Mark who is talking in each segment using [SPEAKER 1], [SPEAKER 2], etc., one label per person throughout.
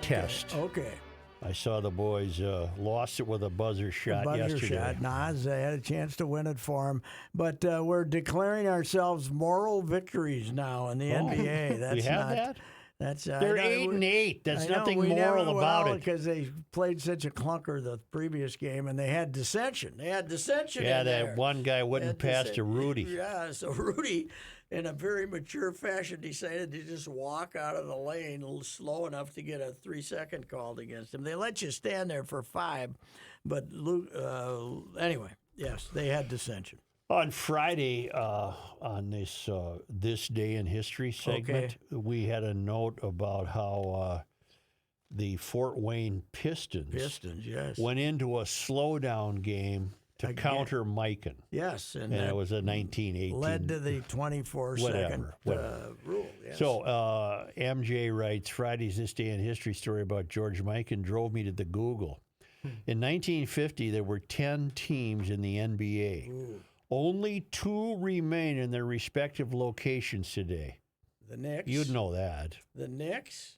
[SPEAKER 1] test.
[SPEAKER 2] Okay.
[SPEAKER 1] I saw the boys lost it with a buzzer shot yesterday.
[SPEAKER 2] Nas, they had a chance to win it for them. But we're declaring ourselves moral victories now in the NBA. That's
[SPEAKER 1] we have that? They're 8-8. That's nothing moral about it.
[SPEAKER 2] Because they played such a clunker the previous game, and they had dissension.
[SPEAKER 1] Yeah,
[SPEAKER 2] in there.
[SPEAKER 1] that one guy wouldn't pass to Rudy.
[SPEAKER 2] Yeah, so Rudy, in a very mature fashion, decided to just walk out of the lane slow enough to get a 3-second called against him. They let you stand there for 5, but anyway, yes, they had dissension.
[SPEAKER 1] On Friday, on this day in history segment, we had a note about how the Fort Wayne Pistons went into a slowdown game to counter Mikan.
[SPEAKER 2] Yes,
[SPEAKER 1] and it was a 1918.
[SPEAKER 2] Led to the 24-second rule. Yes.
[SPEAKER 1] So MJ writes, Friday's This Day in History story about George Mikan drove me to the Google. In 1950, there were 10 teams in the NBA.
[SPEAKER 2] Ooh.
[SPEAKER 1] Only 2 remain in their respective locations today.
[SPEAKER 2] The Knicks.
[SPEAKER 1] You'd know that.
[SPEAKER 2] The Knicks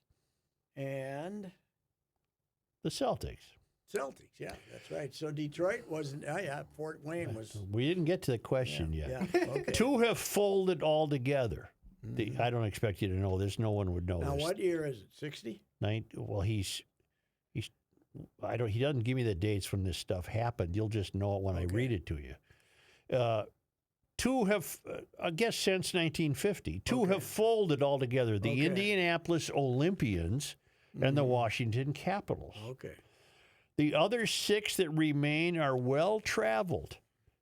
[SPEAKER 2] and
[SPEAKER 1] the Celtics.
[SPEAKER 2] Celtics, yeah, that's right. So Detroit wasn't. Oh, yeah, Fort Wayne was.
[SPEAKER 1] We didn't get to the question yet.
[SPEAKER 2] Yeah, okay.
[SPEAKER 1] 2 have folded altogether. I don't expect you to know this. No one would know
[SPEAKER 2] now,
[SPEAKER 1] this.
[SPEAKER 2] Now, what year is it? 60?
[SPEAKER 1] Well, he doesn't give me the dates when this stuff happened. You'll just know it when I read it to you. 2 have, I guess, since 1950. 2 have folded altogether. The Indianapolis Olympians and the Washington Capitals.
[SPEAKER 2] Okay.
[SPEAKER 1] The other 6 that remain are well-traveled,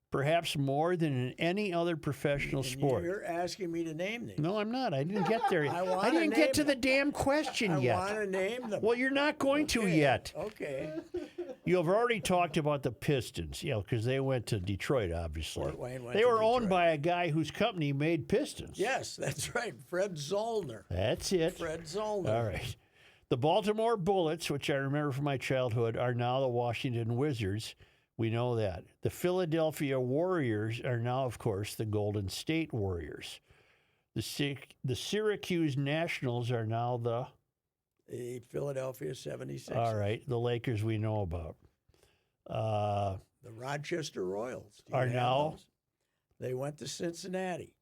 [SPEAKER 1] perhaps more than in any other professional sport.
[SPEAKER 2] You're asking me to name these.
[SPEAKER 1] No, I'm not. I didn't get there. I didn't get to the damn question yet.
[SPEAKER 2] I want to name them.
[SPEAKER 1] Well, you're not going to yet.
[SPEAKER 2] Okay.
[SPEAKER 1] You have already talked about the Pistons, because they went to Detroit, obviously.
[SPEAKER 2] Fort Wayne went
[SPEAKER 1] they were
[SPEAKER 2] to
[SPEAKER 1] owned
[SPEAKER 2] Detroit.
[SPEAKER 1] by a guy whose company made Pistons.
[SPEAKER 2] Yes, that's right. Fred Zollner.
[SPEAKER 1] That's it.
[SPEAKER 2] Fred Zollner.
[SPEAKER 1] All right. The Baltimore Bullets, which I remember from my childhood, are now the Washington Wizards. We know that. The Philadelphia Warriors are now, of course, the Golden State Warriors. The Syracuse Nationals are now the
[SPEAKER 2] Philadelphia 76ers.
[SPEAKER 1] All right. The Lakers we know about.
[SPEAKER 2] The Rochester Royals
[SPEAKER 1] are now.
[SPEAKER 2] Those? They went to Cincinnati.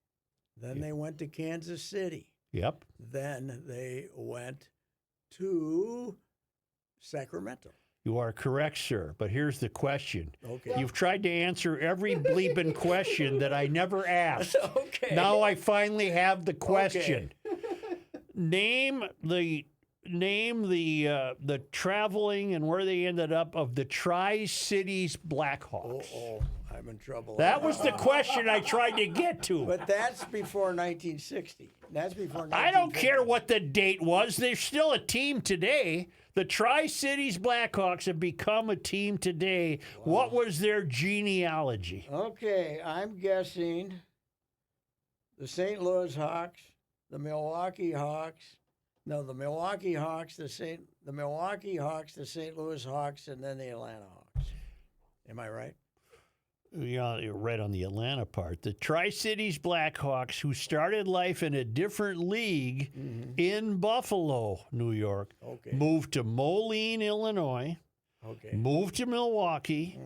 [SPEAKER 2] Then they went to Kansas City.
[SPEAKER 1] Yep.
[SPEAKER 2] Then they went to Sacramento.
[SPEAKER 1] You are correct, sir. But here's the question.
[SPEAKER 2] Okay.
[SPEAKER 1] You've tried to answer every bleeping question that I never asked.
[SPEAKER 2] Okay.
[SPEAKER 1] Now I finally have the question. Name the traveling and where they ended up of the Tri-Cities Blackhawks.
[SPEAKER 2] Oh, I'm in trouble.
[SPEAKER 1] That was the question I tried to get to.
[SPEAKER 2] But that's before 1960. That's before 1950.
[SPEAKER 1] I don't care what the date was. They're still a team today. The Tri-Cities Blackhawks have become a team today. Wow. What was their genealogy?
[SPEAKER 2] Okay, I'm guessing the St. Louis Hawks, the Milwaukee Hawks. No, the Milwaukee Hawks, the St. Louis Hawks, and then the Atlanta Hawks. Am I right?
[SPEAKER 1] Yeah, you're right on the Atlanta part. The Tri-Cities Blackhawks, who started life in a different league in Buffalo, New York, moved to Moline, Illinois, moved to Milwaukee,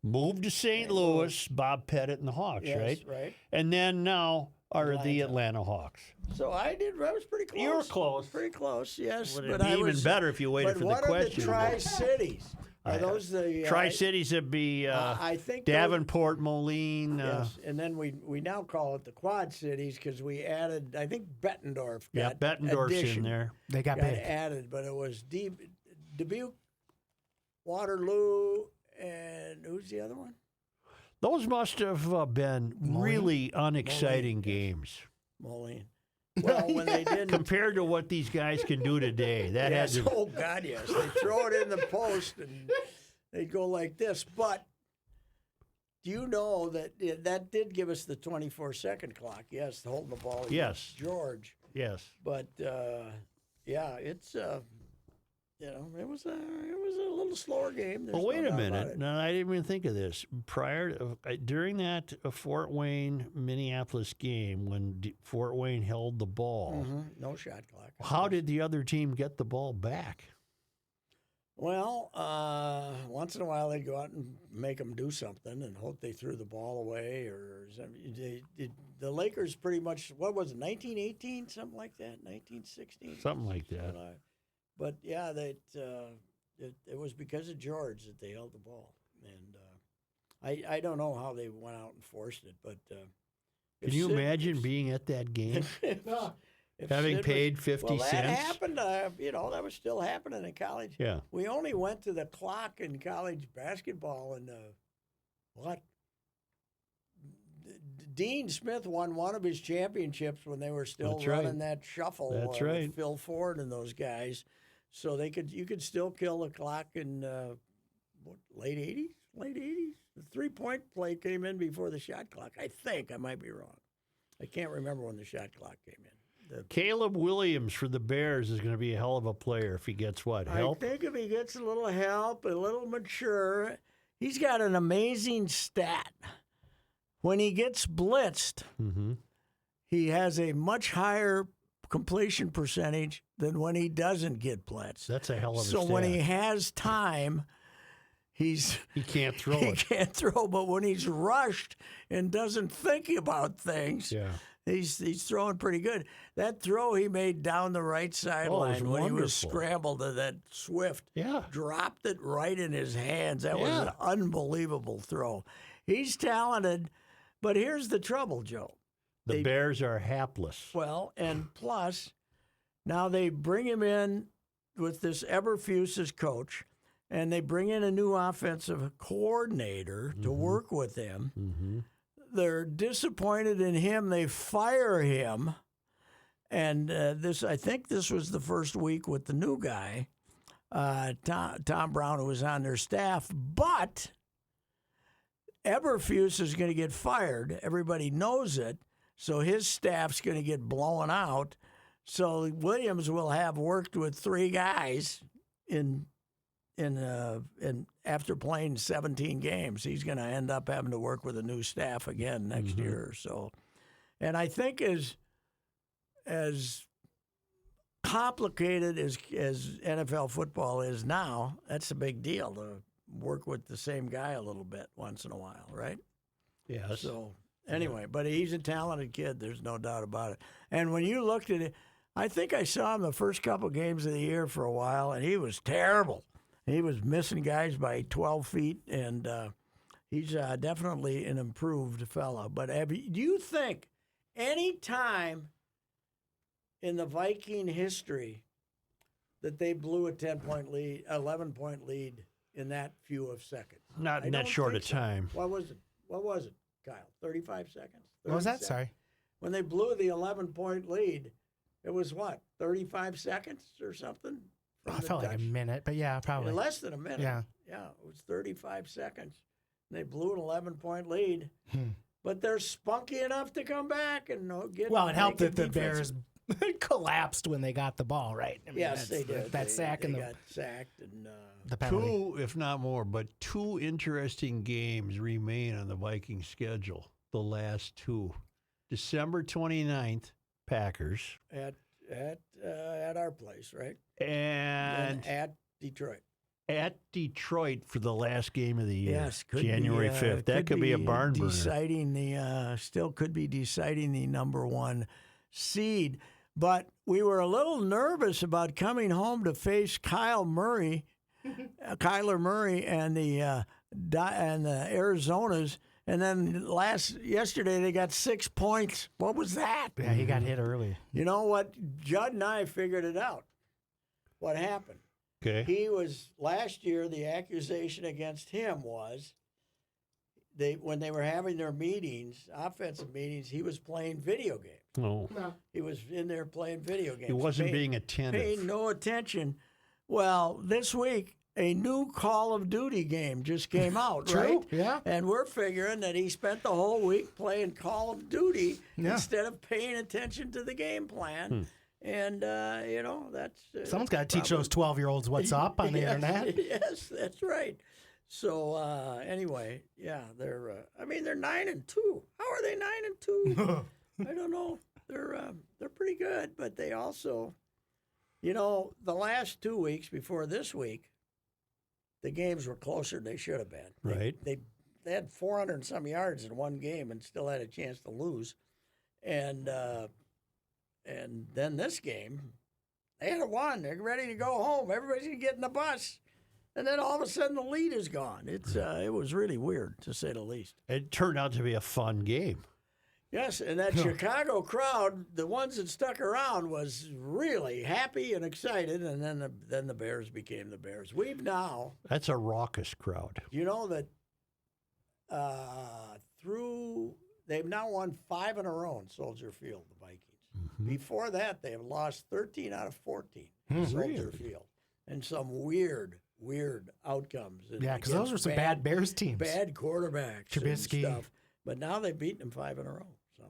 [SPEAKER 1] moved to St. Louis, Bob Pettit and the Hawks, right? And then now are the Atlanta Hawks.
[SPEAKER 2] So I was pretty close.
[SPEAKER 1] You were close.
[SPEAKER 2] Pretty close, yes.
[SPEAKER 1] Would it be even better if you waited for the question?
[SPEAKER 2] But what are the Tri-Cities? Are those the
[SPEAKER 1] Tri-Cities would be
[SPEAKER 2] I think
[SPEAKER 1] Davenport, Moline.
[SPEAKER 2] Yes, and then we now call it the Quad Cities because we added. I think Bettendorf.
[SPEAKER 1] Bettendorf's in there.
[SPEAKER 3] They got big.
[SPEAKER 2] Added, but it was Dubuque, Waterloo, and who's the other one?
[SPEAKER 1] Those must have been really unexciting games.
[SPEAKER 2] Moline. Well, when they didn't
[SPEAKER 1] compared to what these guys can do today, that
[SPEAKER 2] yes,
[SPEAKER 1] had to...
[SPEAKER 2] oh God, yes, they throw it in the post and they go like this. But do you know that did give us the 24-second clock? Yes, holding the ball.
[SPEAKER 1] Yes,
[SPEAKER 2] George.
[SPEAKER 1] Yes,
[SPEAKER 2] but yeah, it's it was a little slower game.
[SPEAKER 1] Well, wait a minute. No, I didn't even think of this. During that Fort Wayne Minneapolis game when Fort Wayne held the ball,
[SPEAKER 2] no shot clock.
[SPEAKER 1] How did the other team get the ball back?
[SPEAKER 2] Well, once in a while they'd go out and make them do something and hope they threw the ball away or something. The Lakers pretty much, what was it, 1918, something like that, 1916?
[SPEAKER 1] Something like that.
[SPEAKER 2] But yeah, it was because of George that they held the ball. And I don't know how they went out and forced it, but
[SPEAKER 1] can you imagine being at that game? Having paid 50
[SPEAKER 2] well,
[SPEAKER 1] cents?
[SPEAKER 2] That happened, that was still happening in college.
[SPEAKER 1] Yeah.
[SPEAKER 2] We only went to the clock in college basketball in what? Dean Smith won one of his championships when they were still running that shuffle with Phil Ford and those guys. So you could still kill the clock in late 80s? Late 80s? The 3-point play came in before the shot clock. I think. I might be wrong. I can't remember when the shot clock came in.
[SPEAKER 1] Caleb Williams for the Bears is going to be a hell of a player if he gets what? Help?
[SPEAKER 2] I think if he gets a little help, a little mature, he's got an amazing stat. When he gets blitzed, he has a much higher completion percentage than when he doesn't get blitzed.
[SPEAKER 1] That's a hell of a stat.
[SPEAKER 2] So when he has time, he
[SPEAKER 1] can't throw
[SPEAKER 2] he can't throw, but when he's rushed and doesn't think about things, he's throwing pretty good. That throw he made down the right sideline when he was scrambled to that Swift, dropped it right in his hands. That was an unbelievable throw. He's talented, but here's the trouble, Joe.
[SPEAKER 1] The Bears are hapless.
[SPEAKER 2] Well, and plus, now they bring him in with this Eberflus as coach, and they bring in a new offensive coordinator to work with him. They're disappointed in him. They fire him. And I think this was the first week with the new guy, Tom Brown, who was on their staff. But Eberflus is going to get fired. Everybody knows it. So his staff's going to get blown out. So Williams will have worked with 3 guys in after playing 17 games. He's going to end up having to work with a new staff again next year or so. And I think as complicated as NFL football is now, that's a big deal to work with the same guy a little bit once in a while, right?
[SPEAKER 1] Yes.
[SPEAKER 2] So anyway, but he's a talented kid. There's no doubt about it. And when you looked at it, I think I saw him the first couple games of the year for a while, and he was terrible. He was missing guys by 12 feet, and he's definitely an improved fellow. But do you think any time in the Viking history that they blew a 10-point lead, 11-point lead in that few of seconds?
[SPEAKER 1] Not in that short a time.
[SPEAKER 2] What was it, Kyle? 35 seconds?
[SPEAKER 3] What was that? Sorry.
[SPEAKER 2] When they blew the 11-point lead, it was what, 35 seconds or something?
[SPEAKER 3] I felt like a minute, but yeah, probably.
[SPEAKER 2] Less than a minute.
[SPEAKER 3] Yeah.
[SPEAKER 2] Yeah, it was 35 seconds. And they blew an 11-point lead. But they're spunky enough to come back and get.
[SPEAKER 3] Well, it helped that the Bears collapsed when they got the ball, right? I mean,
[SPEAKER 2] yes, they did.
[SPEAKER 3] That sack
[SPEAKER 2] they
[SPEAKER 3] and
[SPEAKER 2] got sacked and
[SPEAKER 3] the penalty.
[SPEAKER 1] 2, if not more, but 2 interesting games remain on the Viking schedule. The last 2, December 29th, Packers
[SPEAKER 2] at our place, right?
[SPEAKER 1] And
[SPEAKER 2] at Detroit.
[SPEAKER 1] At Detroit for the last game of the year.
[SPEAKER 2] Yes,
[SPEAKER 1] January 5th. That could be a barn burner.
[SPEAKER 2] Still could be deciding the number 1 seed. But we were a little nervous about coming home to face Kyler Murray and the Arizonas. And then yesterday they got 6 points. What was that?
[SPEAKER 3] Yeah, he got hit early.
[SPEAKER 2] You know what? Judd and I figured it out. What happened?
[SPEAKER 1] Okay.
[SPEAKER 2] He was last year. The accusation against him was when they were having their meetings, offensive meetings, he was playing video games.
[SPEAKER 1] No.
[SPEAKER 2] He was in there playing video games.
[SPEAKER 1] He wasn't being attentive.
[SPEAKER 2] Paying no attention. Well, this week, a new Call of Duty game just came out,
[SPEAKER 3] True,
[SPEAKER 2] right?
[SPEAKER 3] yeah.
[SPEAKER 2] And we're figuring that he spent the whole week playing Call of Duty instead of paying attention to the game plan. And, that's...
[SPEAKER 3] Someone's got to teach those 12-year-olds what's up on the internet.
[SPEAKER 2] Yes, that's right. So, anyway, yeah, they're 9-2. How are they 9-2? I don't know. They're pretty good, but they also... the last 2 weeks before this week, the games were closer than they should have been.
[SPEAKER 1] Right.
[SPEAKER 2] They had 400 and some yards in one game and still had a chance to lose. And then this game, they had won. They're ready to go home. Everybody's going to get in the bus. And then all of a sudden the lead is gone. It was really weird, to say the least.
[SPEAKER 1] It turned out to be a fun game.
[SPEAKER 2] Yes, and that Chicago crowd, the ones that stuck around, was really happy and excited, and then the Bears became the Bears.
[SPEAKER 1] That's a raucous crowd.
[SPEAKER 2] You know that they've now won 5 in a row in Soldier Field, the Vikings.
[SPEAKER 1] Mm-hmm.
[SPEAKER 2] Before that, they have lost 13 out of 14 in Soldier Field, and some weird outcomes.
[SPEAKER 3] Yeah, because those were some bad Bears teams.
[SPEAKER 2] Bad quarterbacks,
[SPEAKER 3] Trubisky.
[SPEAKER 2] and stuff. But now they've beaten them 5 in a row. So,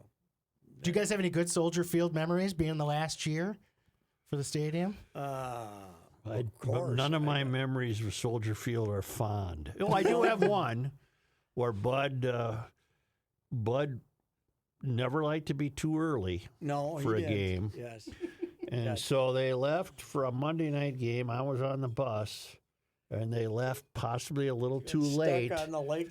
[SPEAKER 3] Do you guys have any good Soldier Field memories being the last year for the stadium?
[SPEAKER 2] of course,
[SPEAKER 1] none of my memories of Soldier Field are fond. Oh, I do have one where Bud never liked to be too early for a game.
[SPEAKER 2] Yes.
[SPEAKER 1] And so they left for a Monday night game. I was on the bus, and they left possibly a little too late.
[SPEAKER 2] Stuck on the lake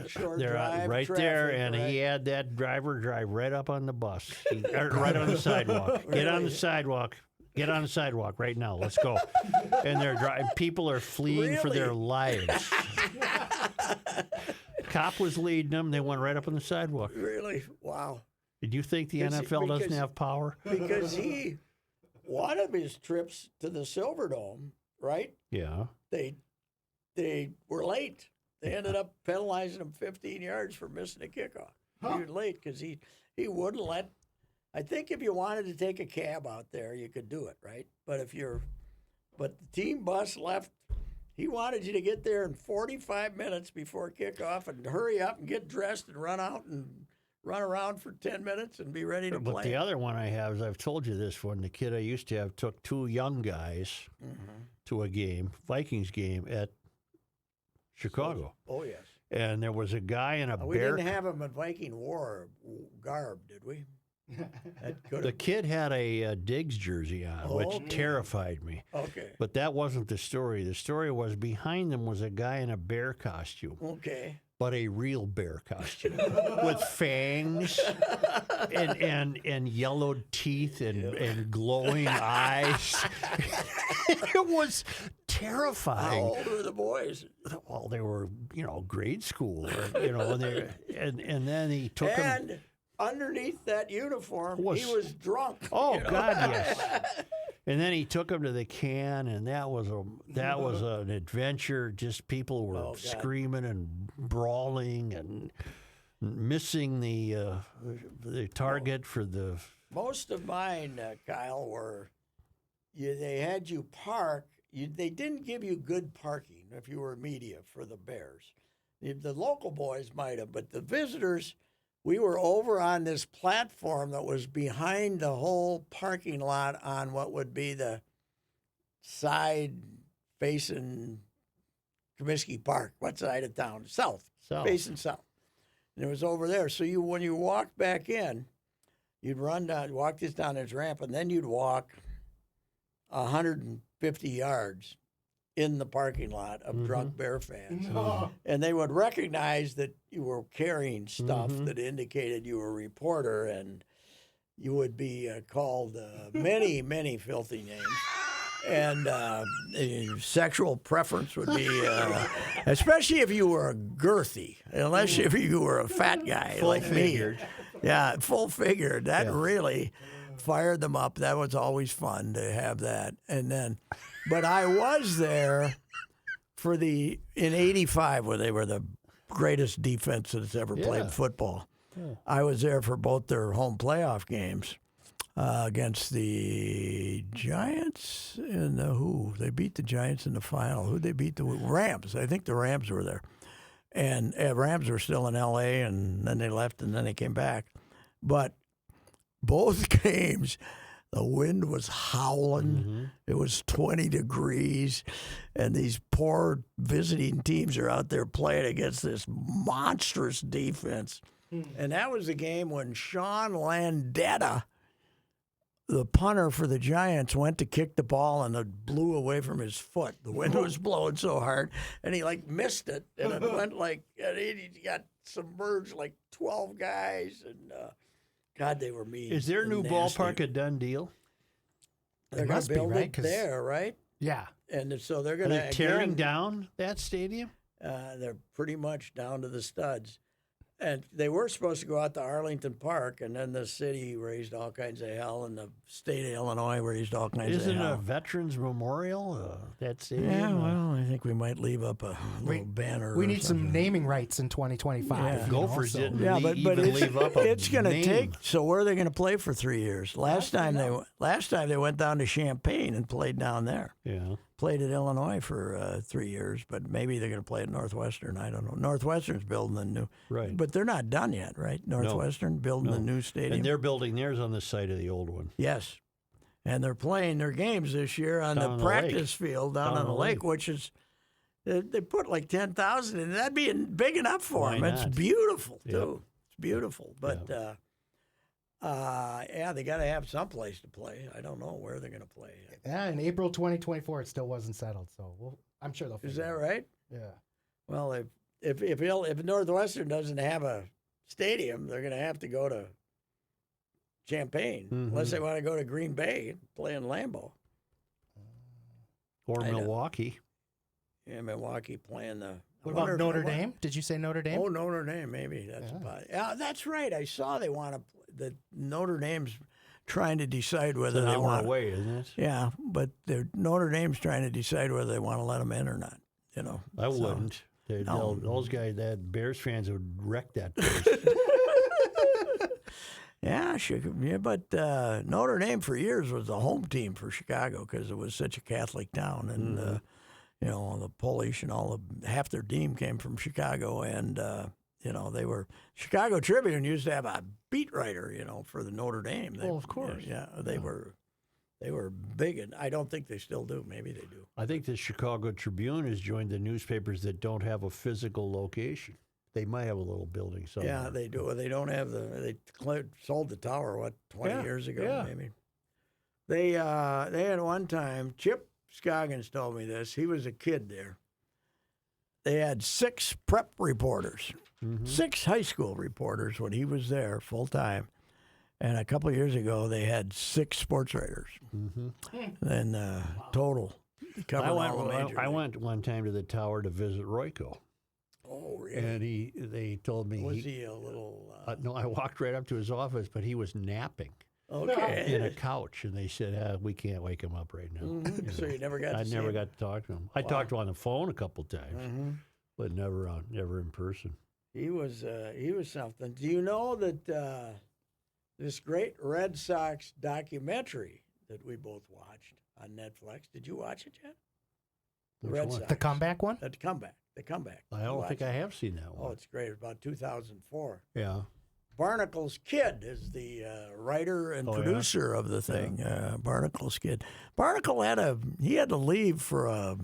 [SPEAKER 2] shore
[SPEAKER 1] They're
[SPEAKER 2] drive.
[SPEAKER 1] right
[SPEAKER 2] traffic,
[SPEAKER 1] there, and
[SPEAKER 2] right?
[SPEAKER 1] he had that driver drive right up on the bus, right on the sidewalk. Get on the sidewalk. Get on the sidewalk right now. Let's go. And they're driving. People are fleeing for their lives. Cop was leading them. They went right up on the sidewalk.
[SPEAKER 2] Really? Wow.
[SPEAKER 1] Did you think the NFL doesn't have power?
[SPEAKER 2] Because one of his trips to the Silverdome, right?
[SPEAKER 1] Yeah.
[SPEAKER 2] They were late. They ended up penalizing him 15 yards for missing a kickoff. He was late because he wouldn't let. I think if you wanted to take a cab out there, you could do it, right? But the team bus left. He wanted you to get there in 45 minutes before kickoff and hurry up and get dressed and run out and run around for 10 minutes and be ready to play.
[SPEAKER 1] But the other one I have is, I've told you this one, the kid I used to have took 2 young guys to a game, Vikings game at Chicago.
[SPEAKER 2] Oh, yes.
[SPEAKER 1] And there was a guy in a
[SPEAKER 2] We
[SPEAKER 1] bear.
[SPEAKER 2] didn't have him in Viking War garb, did we?
[SPEAKER 1] The kid had a Diggs jersey on, which
[SPEAKER 2] okay.
[SPEAKER 1] terrified me.
[SPEAKER 2] Okay.
[SPEAKER 1] But that wasn't the story. The story was behind them was a guy in a bear costume.
[SPEAKER 2] Okay.
[SPEAKER 1] But a real bear costume with fangs and yellowed teeth and glowing eyes. It was terrifying.
[SPEAKER 2] How old were the boys?
[SPEAKER 1] Well, they were, grade school, and then he took them.
[SPEAKER 2] And underneath that uniform, he was drunk.
[SPEAKER 1] Oh God, yes. And then he took him to the can, and that was an adventure. Just people were screaming and brawling and missing the target for the.
[SPEAKER 2] Most of mine, Kyle, were they had you park. They didn't give you good parking if you were media for the Bears. The local boys might have, but the visitors. We were over on this platform that was behind the whole parking lot on what would be the side facing Comiskey Park. What side of town? South. Facing south. And it was over there. So when you walked back in, you'd walk this down this ramp, and then you'd walk 150 yards in the parking lot of drunk Bear fans. And they would recognize that you were carrying stuff that indicated you were a reporter, and you would be called many, many filthy names. And sexual preference would be, especially if you were girthy, unless if you were a fat guy like me. Yeah, full figured. That really fired them up. That was always fun to have that. And then, but I was there for in '85 where they were the greatest defense that's ever played football. Yeah. I was there for both their home playoff games against the Giants and they beat the Giants in the final. Who they beat? The Rams. I think the Rams were there. And Rams were still in L.A., and then they left, and then they came back. But both games, the wind was howling. It was 20 degrees, and these poor visiting teams are out there playing against this monstrous defense. And that was the game when Sean Landeta the punter for the Giants went to kick the ball and it blew away from his foot. The wind was blowing so hard, and he missed it, and it went and he got submerged 12 guys, and God, they were mean.
[SPEAKER 1] Is their
[SPEAKER 2] and
[SPEAKER 1] new
[SPEAKER 2] nasty.
[SPEAKER 1] ballpark a done deal?
[SPEAKER 2] They're going to build
[SPEAKER 3] right?
[SPEAKER 2] it
[SPEAKER 3] 'Cause-
[SPEAKER 2] there, right?
[SPEAKER 3] Yeah.
[SPEAKER 2] And so they're
[SPEAKER 1] Are
[SPEAKER 2] going to
[SPEAKER 1] they tearing down that stadium?
[SPEAKER 2] They're pretty much down to the studs. And they were supposed to go out to Arlington Park, and then the city raised all kinds of hell, and the state of Illinois raised all kinds
[SPEAKER 1] Isn't
[SPEAKER 2] of hell.
[SPEAKER 1] a Veterans Memorial that stadium?
[SPEAKER 2] Yeah, well, I think we might leave up a little banner.
[SPEAKER 3] We
[SPEAKER 2] or
[SPEAKER 3] need some
[SPEAKER 2] something.
[SPEAKER 3] naming rights in 2025.
[SPEAKER 2] Yeah.
[SPEAKER 3] you know,
[SPEAKER 1] Gophers
[SPEAKER 3] so-
[SPEAKER 1] didn't
[SPEAKER 2] Yeah, but
[SPEAKER 1] even leave up a
[SPEAKER 2] it's going to
[SPEAKER 1] name.
[SPEAKER 2] take. So where are they going to play for 3 years? Last time they went down to Champaign and played down there.
[SPEAKER 1] Yeah.
[SPEAKER 2] Played at Illinois for 3 years, but maybe they're going to play at Northwestern. I don't know. Northwestern's building a new,
[SPEAKER 1] Right.
[SPEAKER 2] but they're not done yet, right? Northwestern building the new stadium.
[SPEAKER 1] And they're building theirs on the site of the old one.
[SPEAKER 2] Yes, and they're playing their games this year on
[SPEAKER 1] Down
[SPEAKER 2] the
[SPEAKER 1] on the
[SPEAKER 2] practice field down on the lake,
[SPEAKER 1] lake.
[SPEAKER 2] which is they put 10,000 in. That'd be big enough for
[SPEAKER 1] Why
[SPEAKER 2] them. It's
[SPEAKER 1] not?
[SPEAKER 2] beautiful
[SPEAKER 1] Yep.
[SPEAKER 2] too. It's beautiful, but they got to have some place to play. I don't know where they're going to play.
[SPEAKER 3] Yeah, in April 2024, it still wasn't settled. So I'm sure they'll.
[SPEAKER 2] Is
[SPEAKER 3] figure
[SPEAKER 2] that
[SPEAKER 3] it out.
[SPEAKER 2] right?
[SPEAKER 3] Yeah.
[SPEAKER 2] Well, if Northwestern doesn't have a stadium, they're going to have to go to Champaign, unless they want to go to Green Bay and play in Lambeau.
[SPEAKER 1] Or
[SPEAKER 2] I know.
[SPEAKER 1] Milwaukee.
[SPEAKER 2] Yeah, Milwaukee playing the.
[SPEAKER 3] What about Notre Dame? Did you say Notre Dame?
[SPEAKER 2] Oh, Notre Dame, maybe that's that's right. I saw they want to. The Notre Dame's trying to decide whether
[SPEAKER 1] It's an
[SPEAKER 2] they
[SPEAKER 1] hour
[SPEAKER 2] want.
[SPEAKER 1] away, isn't it?
[SPEAKER 2] Yeah, but Notre Dame's trying to decide whether they want to let them in or not. You know,
[SPEAKER 1] I
[SPEAKER 2] so-
[SPEAKER 1] wouldn't.
[SPEAKER 2] No.
[SPEAKER 1] Those guys, that Bears fans would wreck that place.
[SPEAKER 2] Yeah, but Notre Dame for years was the home team for Chicago because it was such a Catholic town, and the Polish and half their team came from Chicago, and they were Chicago Tribune used to have a beat writer, for the Notre Dame.
[SPEAKER 1] Well, of course.
[SPEAKER 2] Yeah, they were big, and I don't think they still do. Maybe they do.
[SPEAKER 1] I think the Chicago Tribune has joined the newspapers that don't have a physical location. They might have a little building somewhere.
[SPEAKER 2] Yeah, they do. They don't have they sold the tower 20 years ago,
[SPEAKER 1] yeah.
[SPEAKER 2] maybe. They had one time. Chip Scoggins told me this. He was a kid there. They had 6 prep reporters, 6 high school reporters when he was there full time, and a couple of years ago they had 6 sports writers. And total. Covered all the major
[SPEAKER 1] I
[SPEAKER 2] leagues.
[SPEAKER 1] went one time to the tower to visit Royko.
[SPEAKER 2] Oh, really?
[SPEAKER 1] And they told me
[SPEAKER 2] Was he a little?
[SPEAKER 1] no, I walked right up to his office, but he was napping
[SPEAKER 2] Okay.
[SPEAKER 1] in a couch, and they said, "We can't wake him up right now."
[SPEAKER 2] So you never got to
[SPEAKER 1] I
[SPEAKER 2] see
[SPEAKER 1] never
[SPEAKER 2] him?
[SPEAKER 1] got to talk to him. I talked to him on the phone a couple times, but never in person.
[SPEAKER 2] He was something. Do you know that this great Red Sox documentary that we both watched on Netflix? Did you watch it yet? The
[SPEAKER 1] Which
[SPEAKER 2] Red
[SPEAKER 1] one?
[SPEAKER 2] Sox.
[SPEAKER 3] The comeback one?
[SPEAKER 2] The comeback. The comeback.
[SPEAKER 1] I don't think I have seen that
[SPEAKER 2] Oh,
[SPEAKER 1] one.
[SPEAKER 2] it's great. It's about 2004.
[SPEAKER 1] Yeah.
[SPEAKER 2] Barnacle's kid is the writer and
[SPEAKER 1] Oh, yeah?
[SPEAKER 2] producer of the thing. Barnacle's kid. Barnacle had to leave for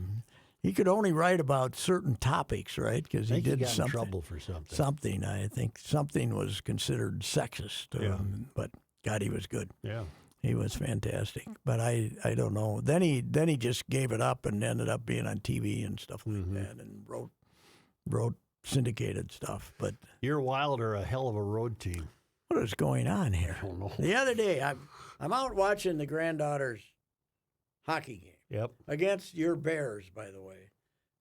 [SPEAKER 2] he could only write about certain topics, right? Because
[SPEAKER 1] I
[SPEAKER 2] he
[SPEAKER 1] think he
[SPEAKER 2] did
[SPEAKER 1] got in
[SPEAKER 2] something.
[SPEAKER 1] trouble for something.
[SPEAKER 2] Something. I think something was considered sexist to him, but God, he was good.
[SPEAKER 1] Yeah.
[SPEAKER 2] He was fantastic. But I don't know. Then he just gave it up and ended up being on TV and stuff like that, and wrote syndicated stuff. But
[SPEAKER 1] Your Wild are a hell of a road team.
[SPEAKER 2] what is going on here?
[SPEAKER 1] I don't know.
[SPEAKER 2] The other day, I'm out watching the granddaughter's hockey game
[SPEAKER 1] Yep.
[SPEAKER 2] against your Bears, by the way,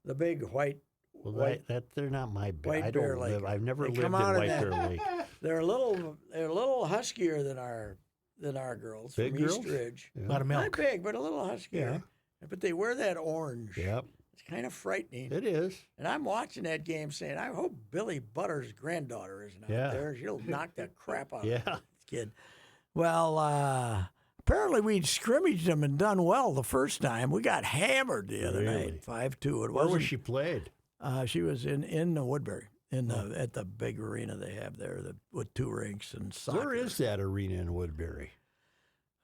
[SPEAKER 2] the big white.
[SPEAKER 1] Well, they're not my bear.
[SPEAKER 2] White
[SPEAKER 1] I
[SPEAKER 2] Bear
[SPEAKER 1] don't
[SPEAKER 2] Lake.
[SPEAKER 1] live. I've never
[SPEAKER 2] They
[SPEAKER 1] lived
[SPEAKER 2] come
[SPEAKER 1] in
[SPEAKER 2] out of
[SPEAKER 1] White
[SPEAKER 2] that-
[SPEAKER 1] Bear Lake.
[SPEAKER 2] They're a little huskier than our girls
[SPEAKER 1] Big
[SPEAKER 2] from
[SPEAKER 1] girls?
[SPEAKER 2] East Ridge.
[SPEAKER 3] A lot of
[SPEAKER 2] Not
[SPEAKER 3] milk.
[SPEAKER 2] big, but a little huskier. But they wear that orange.
[SPEAKER 1] Yep.
[SPEAKER 2] It's kind of frightening.
[SPEAKER 1] It is.
[SPEAKER 2] And I'm watching that game saying, I hope Billy Butter's granddaughter isn't out
[SPEAKER 1] Yeah.
[SPEAKER 2] there. She'll knock the crap out of
[SPEAKER 1] Yeah.
[SPEAKER 2] this kid. Well, apparently we'd scrimmaged them and done well the first time. We got hammered the other
[SPEAKER 1] Really?
[SPEAKER 2] night, 5-2. It
[SPEAKER 1] Where was
[SPEAKER 2] wasn't-
[SPEAKER 1] she played?
[SPEAKER 2] She was in the Woodbury, at the big arena they have there with 2 rinks and soccer.
[SPEAKER 1] Where is that arena in Woodbury?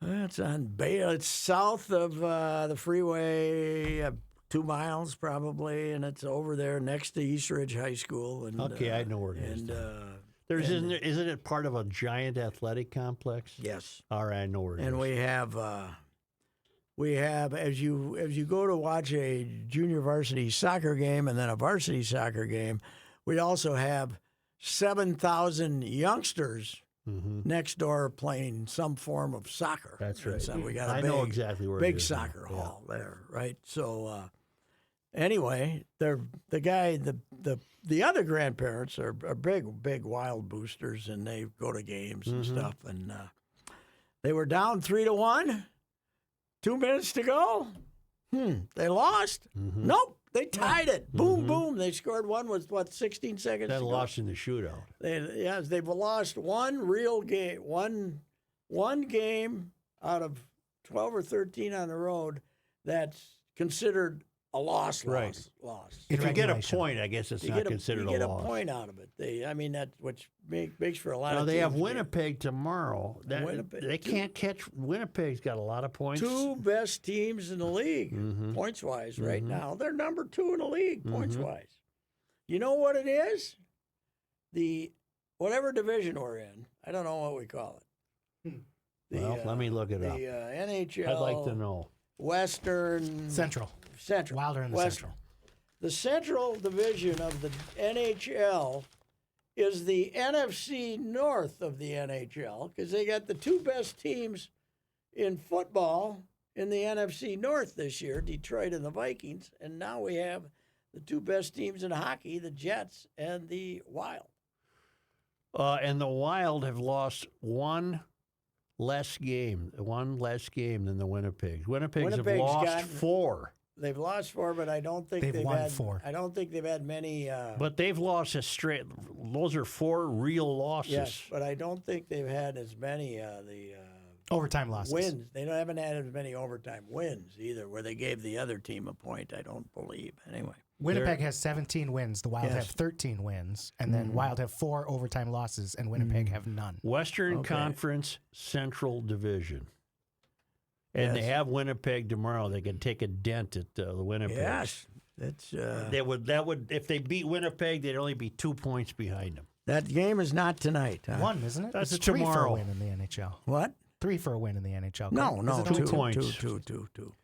[SPEAKER 2] It's on Bay. It's south of the freeway, 2 miles probably, and it's over there next to East Ridge High School. And
[SPEAKER 1] Okay, I know where it is
[SPEAKER 2] And
[SPEAKER 1] then. Isn't it part of a giant athletic complex?
[SPEAKER 2] Yes.
[SPEAKER 1] All right, I know where it is.
[SPEAKER 2] And we have as you go to watch a junior varsity soccer game and then a varsity soccer game, we also have 7,000 youngsters next door playing some form of soccer.
[SPEAKER 1] That's right.
[SPEAKER 2] So we got a
[SPEAKER 1] I
[SPEAKER 2] big,
[SPEAKER 1] know exactly where it
[SPEAKER 2] big
[SPEAKER 1] is now.
[SPEAKER 2] soccer
[SPEAKER 1] Yeah.
[SPEAKER 2] hall there, right? So anyway, the other grandparents are big wild boosters, and they go to games and stuff. And they were down 3-1, 2 minutes to go. They lost. Nope. They tied it. Boom, boom. They scored one with, 16 seconds
[SPEAKER 1] That
[SPEAKER 2] to go.
[SPEAKER 1] lost in the shootout.
[SPEAKER 2] They've lost one real game, one game out of 12 or 13 on the road that's considered a loss.
[SPEAKER 1] If you get a
[SPEAKER 3] regulation.
[SPEAKER 1] point, I guess it's
[SPEAKER 2] You
[SPEAKER 1] not
[SPEAKER 2] get
[SPEAKER 1] considered
[SPEAKER 2] you get
[SPEAKER 1] a loss.
[SPEAKER 2] a point out of it. That's which makes for a lot
[SPEAKER 1] Now
[SPEAKER 2] of
[SPEAKER 1] they have
[SPEAKER 2] teams.
[SPEAKER 1] Winnipeg tomorrow.
[SPEAKER 2] Winnipeg,
[SPEAKER 1] They can't catch. Winnipeg's got a lot of points.
[SPEAKER 2] Two best teams in the league, points wise, right now. They're number 2 in the league, points wise. You know what it is? The whatever division we're in, I don't know what we call it.
[SPEAKER 1] Well, let me look it up.
[SPEAKER 2] The NHL.
[SPEAKER 1] I'd like to know.
[SPEAKER 2] Western.
[SPEAKER 3] Central.
[SPEAKER 2] Central.
[SPEAKER 3] Wilder in the
[SPEAKER 2] Western.
[SPEAKER 3] Central.
[SPEAKER 2] The Central Division of the NHL is the NFC North of the NHL because they got the 2 best teams in football in the NFC North this year, Detroit and the Vikings. And now we have the 2 best teams in hockey, the Jets and the Wild.
[SPEAKER 1] And the Wild have lost one less game than the Winnipegs. Winnipeg's have
[SPEAKER 2] Winnipeg's
[SPEAKER 1] lost
[SPEAKER 2] gotten-
[SPEAKER 1] 4.
[SPEAKER 2] They've lost 4, but I don't think
[SPEAKER 3] They've won
[SPEAKER 2] had
[SPEAKER 3] 4.
[SPEAKER 2] I don't think they've had many.
[SPEAKER 1] But they've lost a straight. Those are 4 real losses.
[SPEAKER 2] Yes, but I don't think they've had as many
[SPEAKER 3] Overtime losses.
[SPEAKER 2] wins. They haven't had as many overtime wins either, where they gave the other team a point. I don't believe. Anyway,
[SPEAKER 3] Winnipeg has 17 wins. The Wild
[SPEAKER 2] Yes.
[SPEAKER 3] have 13 wins. And then Wild have 4 overtime losses, and Winnipeg have none.
[SPEAKER 1] Western
[SPEAKER 2] Okay.
[SPEAKER 1] Conference Central Division. And they
[SPEAKER 2] Yes.
[SPEAKER 1] have Winnipeg tomorrow. They can take a dent at the Winnipeg.
[SPEAKER 2] yes, that's
[SPEAKER 1] That would if they beat Winnipeg, they'd only be 2 points behind them.
[SPEAKER 2] that game is not tonight. Huh?
[SPEAKER 3] 1, isn't it?
[SPEAKER 1] That's
[SPEAKER 3] Is it 3 for a
[SPEAKER 1] tomorrow.
[SPEAKER 3] win in the NHL?
[SPEAKER 2] What?
[SPEAKER 3] 3 for a win in the NHL.
[SPEAKER 2] No, no,
[SPEAKER 3] Is it
[SPEAKER 1] 2 points.
[SPEAKER 2] Two.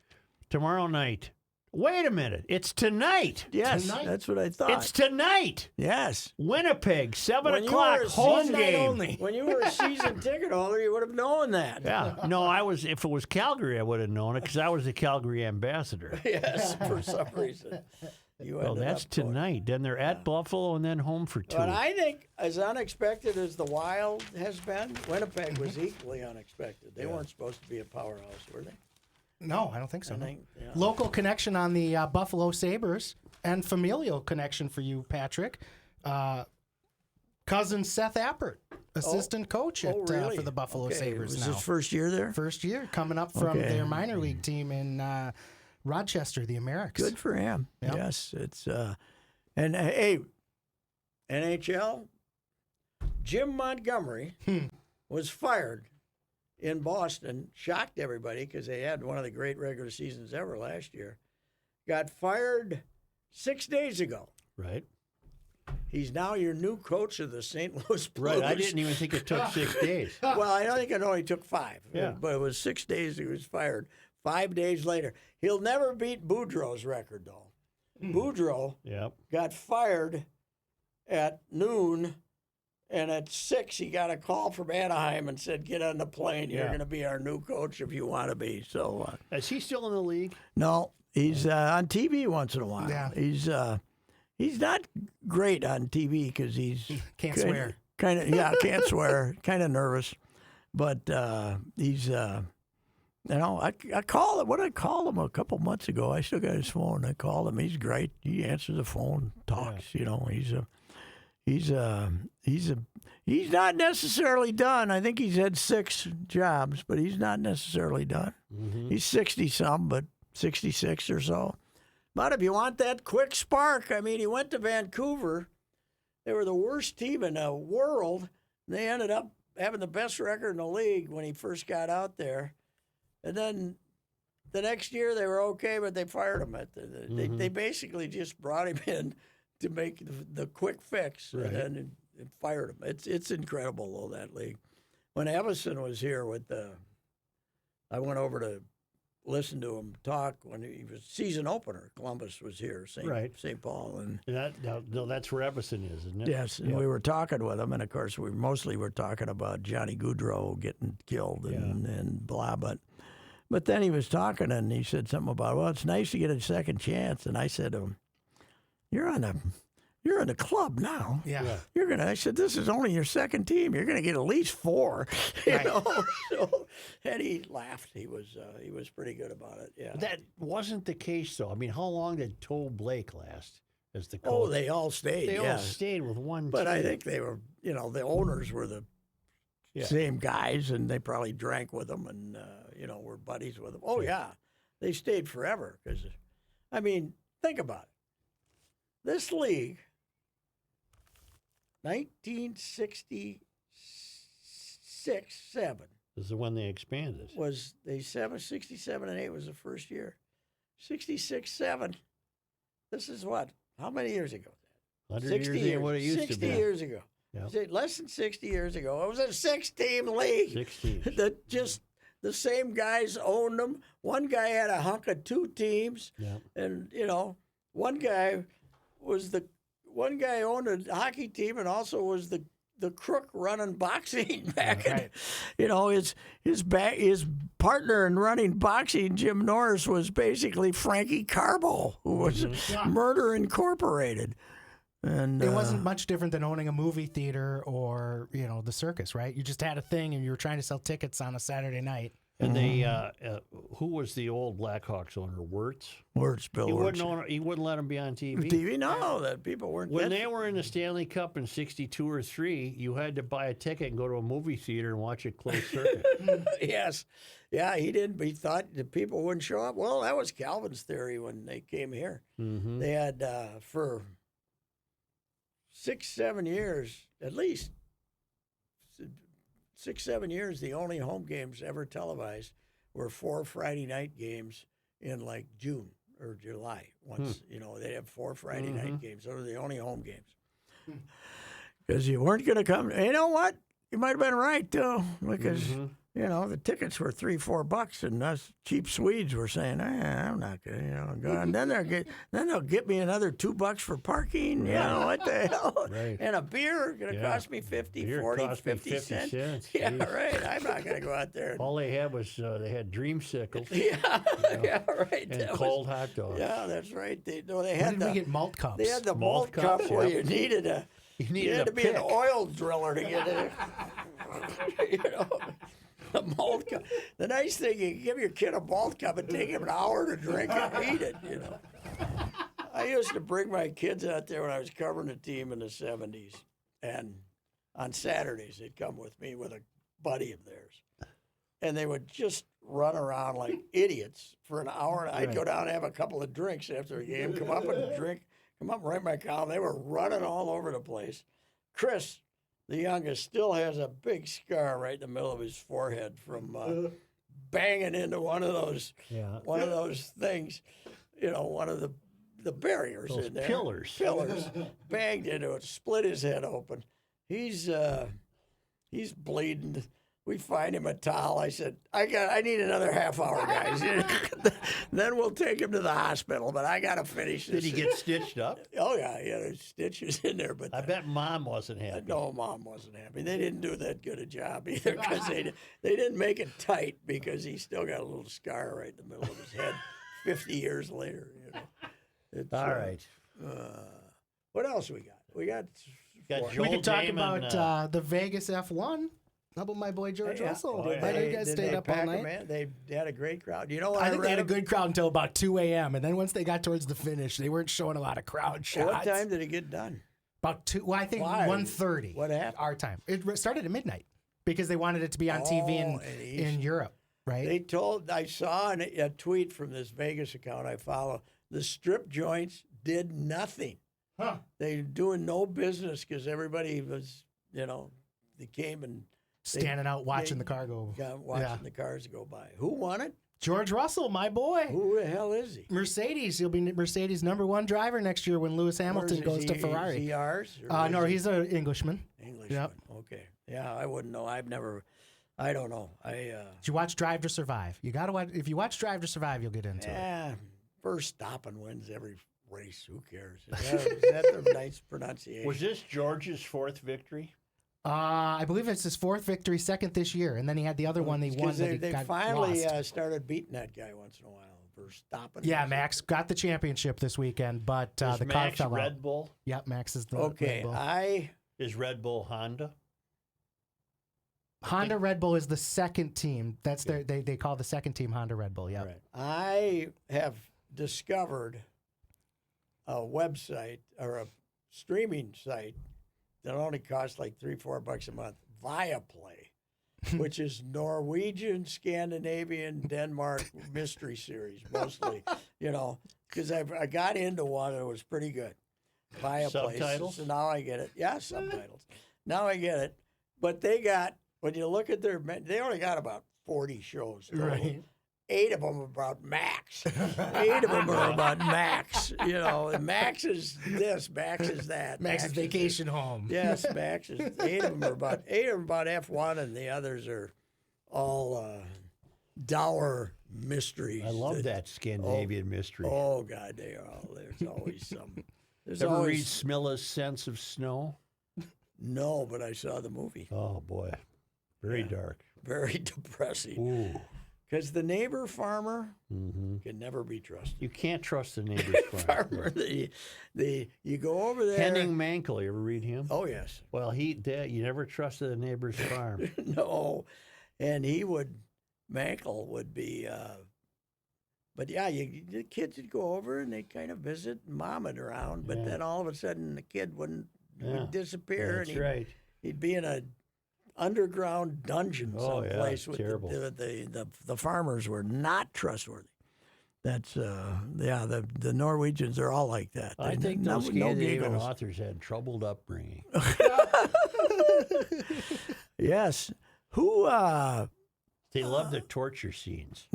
[SPEAKER 1] Tomorrow night. Wait a minute. It's tonight.
[SPEAKER 2] Yes,
[SPEAKER 3] Tonight?
[SPEAKER 2] that's what I thought.
[SPEAKER 1] It's tonight.
[SPEAKER 2] yes.
[SPEAKER 1] Winnipeg, 7
[SPEAKER 2] When you
[SPEAKER 1] o'clock,
[SPEAKER 2] were a
[SPEAKER 1] home
[SPEAKER 2] season
[SPEAKER 1] game.
[SPEAKER 3] only.
[SPEAKER 2] When you were a season ticket holder, you would have known that.
[SPEAKER 1] Yeah. No, I was. If it was Calgary, I would have known it because I was the Calgary ambassador.
[SPEAKER 2] Yes, for some reason. You
[SPEAKER 1] Well,
[SPEAKER 2] ended
[SPEAKER 1] that's
[SPEAKER 2] up going.
[SPEAKER 1] tonight. Then they're at Buffalo and then home for 2.
[SPEAKER 2] But I think, as unexpected as the Wild has been, Winnipeg was equally unexpected. They weren't supposed to be a powerhouse, were they?
[SPEAKER 3] No, I don't think so.
[SPEAKER 2] I
[SPEAKER 3] no.
[SPEAKER 2] think, yeah.
[SPEAKER 3] Local connection on the Buffalo Sabres and familial connection for you, Patrick. Cousin Seth Appert, assistant coach at,
[SPEAKER 2] really?
[SPEAKER 3] for the Buffalo
[SPEAKER 2] Okay.
[SPEAKER 3] Sabres
[SPEAKER 2] Was
[SPEAKER 3] now.
[SPEAKER 2] his first year there?
[SPEAKER 3] First year, coming up from
[SPEAKER 2] Okay.
[SPEAKER 3] their minor league team in Rochester, the Americs.
[SPEAKER 2] Good for him.
[SPEAKER 3] Yep.
[SPEAKER 2] Yes, it's and hey, NHL. Jim Montgomery was fired in Boston. Shocked everybody because they had one of the great regular seasons ever last year. Got fired 6 days ago.
[SPEAKER 1] Right.
[SPEAKER 2] He's now your new coach of the St. Louis Blues.
[SPEAKER 1] Right. I didn't even think it took 6 days.
[SPEAKER 2] Well, I don't think it only took 5.
[SPEAKER 1] Yeah.
[SPEAKER 2] But it was 6 days he was fired. 5 days later. He'll never beat Boudreau's record, though. Boudreau
[SPEAKER 1] Yep.
[SPEAKER 2] got fired at noon, and at 6 he got a call from Anaheim and said, "Get on the plane. You're
[SPEAKER 1] Yeah.
[SPEAKER 2] going to be our new coach if you want to be." So,
[SPEAKER 1] Is he still in the league?
[SPEAKER 2] no, he's on TV once in a while.
[SPEAKER 3] Yeah.
[SPEAKER 2] He's not great on TV because he's
[SPEAKER 3] Can't swear.
[SPEAKER 2] Kind of, yeah, can't swear. Kind of nervous, but he's. I called him. When I called him a couple months ago, I still got his phone. I called him. He's great. He answers the phone, talks. You know, he's not necessarily done. I think he's had 6 jobs, but he's not necessarily done. He's 60-some, but 66 or so. But if you want that quick spark, I mean, he went to Vancouver. They were the worst team in the world. They ended up having the best record in the league when he first got out there. And then the next year they were okay, but they fired him. They basically just brought him in to make the quick fix.
[SPEAKER 1] Right.
[SPEAKER 2] And then fired him. It's incredible though, that league. When Evison was here I went over to listen to him talk when he was season opener. Columbus was here, St. Paul, and
[SPEAKER 1] that's where Everson is, isn't it?
[SPEAKER 2] yes, and we were talking with him, and of course we mostly were talking about Johnny Gaudreau getting killed and blah, but then he was talking and he said something about, well, it's nice to get a second chance, and I said to him, you're in the club now.
[SPEAKER 3] Yeah.
[SPEAKER 2] I said, this is only your second team. You're gonna get at least 4. You know. So, and he laughed. He was pretty good about it. Yeah.
[SPEAKER 1] That wasn't the case though. I mean, how long did Toe Blake last as the coach?
[SPEAKER 2] Oh, they all stayed.
[SPEAKER 1] They all stayed with one
[SPEAKER 2] But
[SPEAKER 1] team.
[SPEAKER 2] I think they were, the owners were the same guys, and they probably drank with them and, were buddies with them. Oh, yeah. They stayed forever because, I mean, think about it. This league, 1966-7
[SPEAKER 1] This is when they expanded.
[SPEAKER 2] was 67 and 8 was the first year. 66-7. This is what? How many years ago?
[SPEAKER 1] 100 years ago, what it used to
[SPEAKER 2] 60
[SPEAKER 1] be.
[SPEAKER 2] years ago.
[SPEAKER 1] Yep.
[SPEAKER 2] Less than 60 years ago. It was a 6-team league.
[SPEAKER 1] 6 teams.
[SPEAKER 2] That just the same guys owned them. One guy had a hunk of 2 teams, and one guy owned a hockey team and also was the crook running boxing back in, his partner in running boxing, Jim Norris, was basically Frankie Carbo, who was Murder Incorporated. And
[SPEAKER 3] it wasn't much different than owning a movie theater or, the circus, right? You just had a thing and you were trying to sell tickets on a Saturday night.
[SPEAKER 1] And they, who was the old Blackhawks owner? Wirtz?
[SPEAKER 2] Bill Wirtz.
[SPEAKER 1] He wouldn't let him be on TV.
[SPEAKER 2] No, that people weren't.
[SPEAKER 1] When they were in the Stanley Cup in '62 or '63, you had to buy a ticket and go to a movie theater and watch it closed circuit.
[SPEAKER 2] Yes. Yeah, he didn't. He thought the people wouldn't show up. Well, that was Calvin's theory when they came here.
[SPEAKER 1] Mm-hmm.
[SPEAKER 2] They had, for 6-7 years, at least 6-7 years, the only home games ever televised were 4 Friday night games in like June or July. Once, they have 4 Friday night games. Those were the only home games. Because you weren't going to come. You know what? You might have been right, too, because, the tickets were $3-4, and us cheap Swedes were saying, I'm not going to, go. And then they'll get me another $2 for parking. What the hell?
[SPEAKER 1] Right.
[SPEAKER 2] And a beer going to cost me 50,
[SPEAKER 1] Beer
[SPEAKER 2] 40,
[SPEAKER 1] cost me
[SPEAKER 2] 50 cents.
[SPEAKER 1] Yeah,
[SPEAKER 2] Jeez. Right. I'm not going to go out there.
[SPEAKER 1] All they had was they had Dreamsicles.
[SPEAKER 2] Right.
[SPEAKER 1] And cold hot dogs.
[SPEAKER 2] Yeah, that's right. They
[SPEAKER 3] When
[SPEAKER 2] had
[SPEAKER 3] did we get malt cups?
[SPEAKER 2] They had the malt
[SPEAKER 1] cups,
[SPEAKER 2] cup where you needed you had to be an oil driller to get it. A malt cup. The nice thing, you give your kid a malt cup and take him an hour to drink and eat it. I used to bring my kids out there when I was covering the team in the 70s, and on Saturdays they'd come with me with a buddy of theirs, and they would just run around like idiots for an hour. And I'd go down and have a couple of drinks after a game, come up and write my column. They were running all over the place. Chris, the youngest, still has a big scar right in the middle of his forehead from banging into one of those things, one of the barriers
[SPEAKER 1] those
[SPEAKER 2] in there.
[SPEAKER 1] Pillars.
[SPEAKER 2] Banged into it, split his head open. He's bleeding. We find him a towel. I said, I need another half hour, guys. Then we'll take him to the hospital, but I got to finish this.
[SPEAKER 1] Did he get stitched up?
[SPEAKER 2] Oh, yeah, there's stitches in there. But
[SPEAKER 1] I bet Mom wasn't happy.
[SPEAKER 2] No, Mom wasn't happy. They didn't do that good a job either because they didn't make it tight because he still got a little scar right in the middle of his head 50 years later.
[SPEAKER 1] All right.
[SPEAKER 2] What else we got? We got
[SPEAKER 1] Joel
[SPEAKER 3] we could talk
[SPEAKER 1] Damon,
[SPEAKER 3] about the Vegas F1. How about my boy George Russell? I know you guys stayed up all night.
[SPEAKER 2] They had a great crowd. You know what?
[SPEAKER 3] I think they had a good crowd until about 2 a.m. And then once they got towards the finish, they weren't showing a lot of crowd shots.
[SPEAKER 2] What time did it get done?
[SPEAKER 3] About 2. Well, I think 1:30.
[SPEAKER 2] What happened?
[SPEAKER 3] Our time. It started at midnight because they wanted it to be on TV in Europe, right?
[SPEAKER 2] I saw a tweet from this Vegas account I follow. The strip joints did nothing.
[SPEAKER 3] Huh.
[SPEAKER 2] They were doing no business because everybody was, they came and
[SPEAKER 3] standing out watching the car go.
[SPEAKER 2] Watching the cars go by. Who won it?
[SPEAKER 3] George Russell, my boy.
[SPEAKER 2] Who the hell is he?
[SPEAKER 3] Mercedes. He'll be Mercedes' #1 driver next year when Lewis Hamilton goes to Ferrari.
[SPEAKER 2] Is he ours?
[SPEAKER 3] No, he's an Englishman.
[SPEAKER 2] English
[SPEAKER 3] Yep.
[SPEAKER 2] one. Okay. Yeah, I wouldn't know. I don't know.
[SPEAKER 3] Did you watch Drive to Survive? You got to watch. If you watch Drive to Survive, you'll get into it.
[SPEAKER 2] First stopping wins every race. Who cares? Is that a nice pronunciation?
[SPEAKER 1] Was this George's 4th victory?
[SPEAKER 3] I believe it's his 4th victory, 2nd this year, and then he had the other one they won.
[SPEAKER 2] They finally started beating that guy once in a while for stopping.
[SPEAKER 3] Yeah, Max got the championship this weekend, but the car
[SPEAKER 1] Max
[SPEAKER 3] fell out.
[SPEAKER 1] Red Bull?
[SPEAKER 3] Yep, Max is the
[SPEAKER 2] okay.
[SPEAKER 3] Red Bull.
[SPEAKER 1] Is Red Bull Honda?
[SPEAKER 3] Honda Red Bull is the second team. That's they call the second team Honda Red Bull. Yeah.
[SPEAKER 1] Right.
[SPEAKER 2] I have discovered a website or a streaming site that only costs like $3-4 a month, Viaplay, which is Norwegian, Scandinavian, Denmark mystery series mostly. Because I got into one that was pretty good. Viaplay.
[SPEAKER 1] Subtitles?
[SPEAKER 2] So now I get it. Yeah, subtitles. Now I get it. But they got, when you look at they only got about 40 shows total.
[SPEAKER 3] Right.
[SPEAKER 2] 8 of them are about Max. 8 of them are about Max. Max is this, Max is that.
[SPEAKER 3] Max's vacation home.
[SPEAKER 2] Yes, Max is. 8 of them are about F1, and the others are all dour mysteries.
[SPEAKER 1] I love that Scandinavian mystery.
[SPEAKER 2] Oh God, they are all. There's always some.
[SPEAKER 1] Ever read Smilla's Sense of Snow?
[SPEAKER 2] No, but I saw the movie.
[SPEAKER 1] Oh boy, very dark.
[SPEAKER 2] Very depressing.
[SPEAKER 1] Ooh.
[SPEAKER 2] Because the neighbor farmer can never be trusted.
[SPEAKER 1] You can't trust the neighbor's farmer.
[SPEAKER 2] You go over there.
[SPEAKER 1] Henning Mankell, you ever read him?
[SPEAKER 2] Oh yes.
[SPEAKER 1] Well, you never trusted a neighbor's farm.
[SPEAKER 2] No, and Mankell would be. But yeah, the kids would go over and they'd kind of visit and mom it around. But then all of a sudden the kid would disappear.
[SPEAKER 1] That's right.
[SPEAKER 2] He'd be in a underground dungeon someplace with
[SPEAKER 1] terrible.
[SPEAKER 2] The farmers were not trustworthy. That's the Norwegians are all like that.
[SPEAKER 1] I think those Scandinavian authors had troubled upbringing.
[SPEAKER 2] Yes. Who
[SPEAKER 1] They love the torture scenes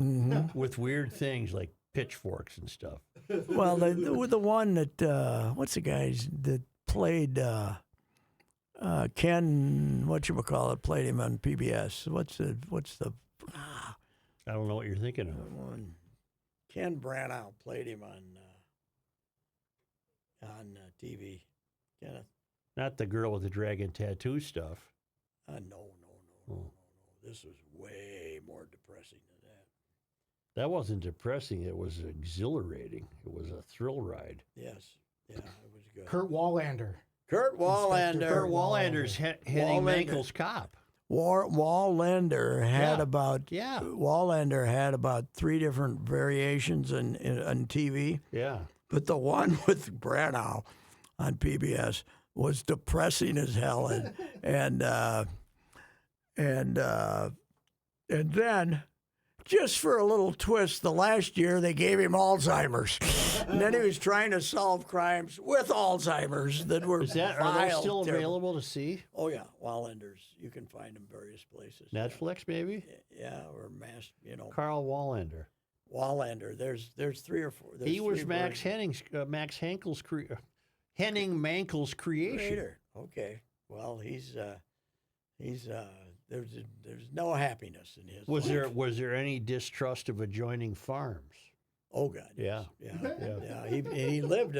[SPEAKER 1] with weird things like pitchforks and stuff.
[SPEAKER 2] well, the one that what's the guys that played Ken, whatchamacallit, played him on PBS. What's the
[SPEAKER 1] I don't know what you're thinking of.
[SPEAKER 2] one? Ken Branagh played him on TV. Kenneth.
[SPEAKER 1] Not the girl with the dragon tattoo stuff.
[SPEAKER 2] No. This was way more depressing than that.
[SPEAKER 1] That wasn't depressing. It was exhilarating. It was a thrill ride.
[SPEAKER 2] Yes. Yeah, it was good.
[SPEAKER 3] Kurt Wallander.
[SPEAKER 2] Kurt Wallander.
[SPEAKER 1] Kurt Wallander's Henning Mankell's cop.
[SPEAKER 2] Wallander had
[SPEAKER 1] Yeah.
[SPEAKER 2] Wallander had about 3 different variations on TV.
[SPEAKER 1] Yeah.
[SPEAKER 2] But the one with Branagh on PBS was depressing as hell, and then, just for a little twist, the last year they gave him Alzheimer's, and then he was trying to solve crimes with Alzheimer's that were
[SPEAKER 1] Are those still available to see?
[SPEAKER 2] Oh yeah, Wallanders. You can find them various places.
[SPEAKER 1] Netflix, maybe?
[SPEAKER 2] Yeah, or
[SPEAKER 1] Carl Wallander.
[SPEAKER 2] Wallander. There's 3 or 4.
[SPEAKER 1] He was Max Henning Mankell's creation.
[SPEAKER 2] Creator. Okay. Well, he's there's no happiness in his life.
[SPEAKER 1] Was there any distrust of adjoining farms?
[SPEAKER 2] Oh God.
[SPEAKER 1] Yeah.
[SPEAKER 2] Yeah. He lived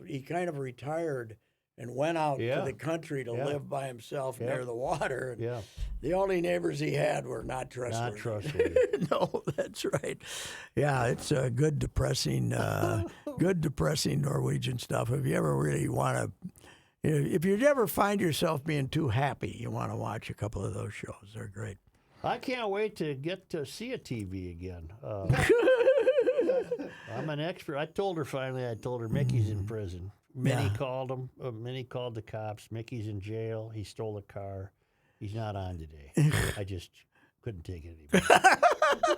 [SPEAKER 2] he kind of retired and went out to the country to live by himself near the water. And the only neighbors he had were not trustworthy.
[SPEAKER 1] Not trustworthy.
[SPEAKER 2] No, that's right. Yeah, it's a good depressing Norwegian stuff. If you ever really want to, if you ever find yourself being too happy, you want to watch a couple of those shows. They're great.
[SPEAKER 1] I can't wait to get to see a TV again. I'm an expert. I told her Mickey's in prison. Minnie called him. Minnie called the cops. Mickey's in jail. He stole a car. He's not on today. I just couldn't take it anymore.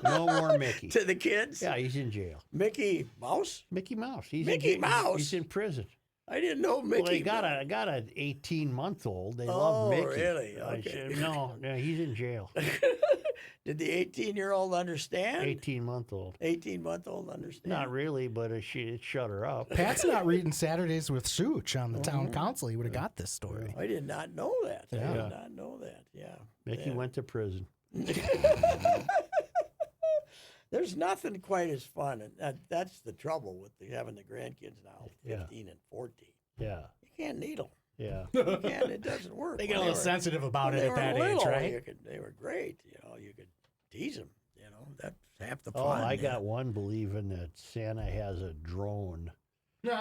[SPEAKER 1] No more Mickey.
[SPEAKER 2] To the kids?
[SPEAKER 1] Yeah, he's in jail.
[SPEAKER 2] Mickey Mouse?
[SPEAKER 1] Mickey Mouse.
[SPEAKER 2] Mickey Mouse?
[SPEAKER 1] He's in prison.
[SPEAKER 2] I didn't know Mickey.
[SPEAKER 1] Well, they got an 18-month-old. They love Mickey.
[SPEAKER 2] Oh, really? Okay.
[SPEAKER 1] No, he's in jail.
[SPEAKER 2] Did the 18-year-old understand?
[SPEAKER 1] 18-month-old.
[SPEAKER 2] 18-month-old understand?
[SPEAKER 1] Not really, but it shut her up.
[SPEAKER 3] Pat's not reading Saturdays with Such on the town council. He would have got this story.
[SPEAKER 2] I did not know that. I
[SPEAKER 3] Yeah.
[SPEAKER 2] did not know that. Yeah.
[SPEAKER 1] Mickey went to prison.
[SPEAKER 2] There's nothing quite as fun, and that's the trouble with having the grandkids now,
[SPEAKER 1] Yeah.
[SPEAKER 2] 15 and 14.
[SPEAKER 1] Yeah.
[SPEAKER 2] You can't needle.
[SPEAKER 1] Yeah.
[SPEAKER 2] You can't. It doesn't work.
[SPEAKER 3] They get a
[SPEAKER 2] When
[SPEAKER 3] little sensitive about
[SPEAKER 2] when
[SPEAKER 3] it
[SPEAKER 2] they
[SPEAKER 3] at
[SPEAKER 2] were
[SPEAKER 3] that
[SPEAKER 2] little,
[SPEAKER 3] age, right?
[SPEAKER 2] They were great. You could tease them. That's half the fun.
[SPEAKER 1] Oh, I
[SPEAKER 2] yeah.
[SPEAKER 1] got one believing that Santa has a drone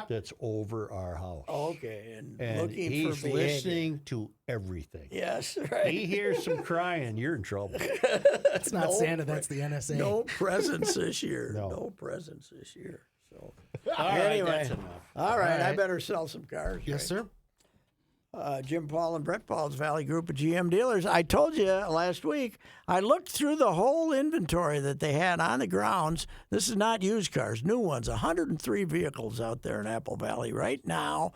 [SPEAKER 1] that's over our house.
[SPEAKER 2] Okay, and looking
[SPEAKER 1] he's
[SPEAKER 2] for behavior.
[SPEAKER 1] listening to everything.
[SPEAKER 2] Yes, right.
[SPEAKER 1] He hears some crying, you're in trouble.
[SPEAKER 3] That's not Santa, that's the NSA.
[SPEAKER 2] No presents this year.
[SPEAKER 1] No.
[SPEAKER 2] No presents this year. So
[SPEAKER 1] All right,
[SPEAKER 2] anyway,
[SPEAKER 1] that's enough.
[SPEAKER 2] all right, I
[SPEAKER 3] right.
[SPEAKER 2] better sell some cars.
[SPEAKER 3] Yes,
[SPEAKER 2] right?
[SPEAKER 3] sir.
[SPEAKER 2] Jim Paul and Brett Paul's Valley Group of GM dealers. I told you last week, I looked through the whole inventory that they had on the grounds. This is not used cars, new ones. 103 vehicles out there in Apple Valley right now.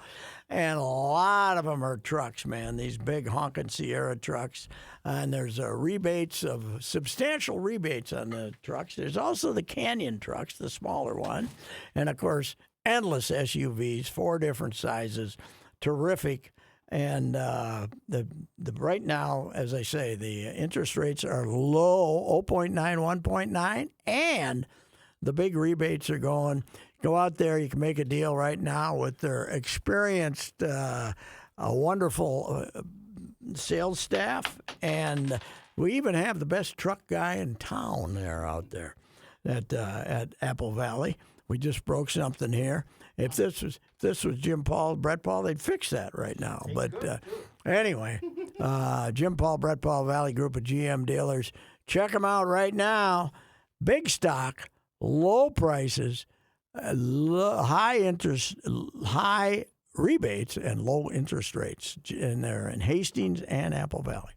[SPEAKER 2] And a lot of them are trucks, man, these big honking Sierra trucks. And there's substantial rebates on the trucks. There's also the Canyon trucks, the smaller one. And, of course, endless SUVs, 4 different sizes, terrific. And the right now, as I say, the interest rates are low, 0.9, 1.9, and the big rebates are going. Go out there, you can make a deal right now with their experienced, a wonderful sales staff, and we even have the best truck guy in town there out there at Apple Valley. We just broke something here. If this was Jim Paul, Brett Paul, they'd fix that right now. But anyway, Jim Paul, Brett Paul, Valley Group of GM dealers. Check them out right now. Big stock, low prices, high interest, high rebates, and low interest rates. And they're in Hastings and Apple Valley.